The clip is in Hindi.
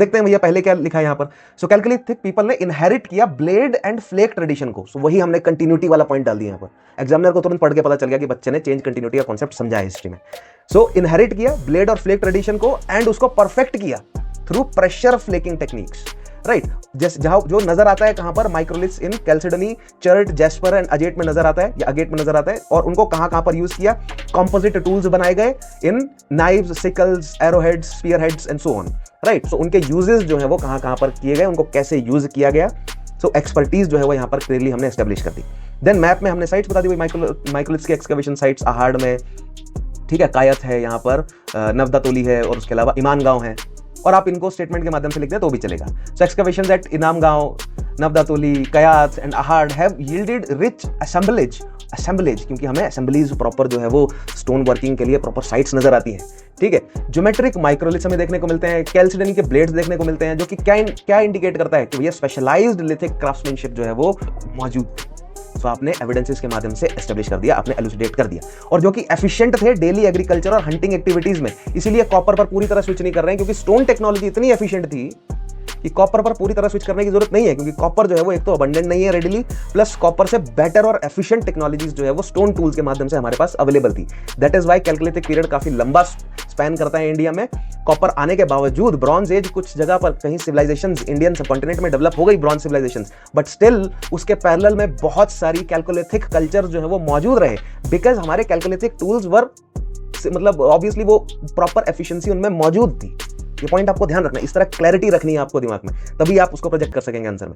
देखते हैं भैया पहले क्या लिखा है यहाँ पर। सो कैलकुलेटिक पीपल ने इनहेरिट किया ब्लेड एंड फ्लेक ट्रेडिशन को। सो वही हमने कंटिन्यूटी वाला पॉइंट डाल दिया यहाँ पर। एग्जामिनर को तुरंत पढ़ के पता चल गया कि बच्चे ने चेंज कंटिन्यूटी का कॉन्सेप्ट समझा है हिस्ट्री में। सो इनहेरिट किया ब्लेड और फ्लेक ट्रेडिशन को एंड उसको परफेक्ट किया through pressure flaking techniques, right. जहां जो नजर आता है कहां पर, microliths in chalcedony, chert, jasper and agate में नजर आता है या अगेट में नजर आता है। और उनको कहां पर यूज किया, कॉम्पोजिट टूल्स बनाए गए in knives, sickles, arrowheads, spear heads and so on, right. So उनके यूजेस जो है वो कहां पर किए गए, उनको कैसे यूज किया गया। सो एक्सपर्टीज जो है वो यहाँ पर क्लियरली हमने एस्टेब्लिश कर दी। देन मैप में हमने साइट्स बता दी, माइक्रोलिथ्स की एक्सकवेशन साइट्स अहाड़ में, ठीक है, कायत है यहाँ पर, नवदातोली है और उसके अलावा इमान गांव है। और आप इनको स्टेटमेंट के माध्यम से लिख दें तो भी चलेगा। सो excavations at Inamgaon, Navdatoli, Kayatha and Ahar have yielded rich assemblage, क्योंकि हमें असेंबलीज प्रॉपर जो है वो स्टोन वर्किंग के लिए प्रॉपर साइट्स नजर आती हैं, ठीक है। ज्योमेट्रिक माइक्रोलिथ्स हमें देखने को मिलते हैं, कैल्सिडनी के ब्लेड्स देखने को मिलते हैं, जो कि क्या इंडिकेट करता है कि भैया स्पेशलाइज्ड लिथिक क्राफ्ट्समैनशिप जो है वो मौजूद। तो आपने एविडेंसेस के माध्यम से एस्टेब्लिश कर दिया, आपने एलुसिडेट कर दिया, और जो कि एफिशिएंट थे डेली एग्रीकल्चर और हंटिंग एक्टिविटीज में। इसीलिए कॉपर पर पूरी तरह स्विच नहीं कर रहे हैं, क्योंकि स्टोन टेक्नोलॉजी इतनी एफिशिएंट थी कि कॉपर पर पूरी तरह स्विच करने की जरूरत नहीं है, क्योंकि कॉपर जो है वो एक तो अबंडेंट नहीं है रेडिली, प्लस कॉपर से बेटर और एफिशिएंट टेक्नोलॉजीज जो है वो स्टोन टूल्स के माध्यम से हमारे पास अवेलेबल थी। दैट इज व्हाई कैलकुलेटिक पीरियड काफी लंबा स्पैन करता है इंडिया में। कॉपर आने के बावजूद ब्रॉन्ज एज कुछ जगह पर कहीं सिविलाइजेशंस इंडियन सबकॉन्टिनेंट में डेवलप हो गई, ब्रॉन्ज सिविलाइजेशंस, बट स्टिल उसके पैरेलल में बहुत सारी कैलकुलेटिक कल्चर जो है वो मौजूद रहे, बिकॉज हमारे कैलकुलेटिक टूल्स वर, मतलब ऑब्वियसली वो प्रॉपर एफिशिएंसी उनमें मौजूद थी। ये पॉइंट आपको ध्यान रखना है, इस तरह क्लैरिटी रखनी है आपको दिमाग में, तभी आप उसको प्रोजेक्ट कर सकेंगे आंसर में।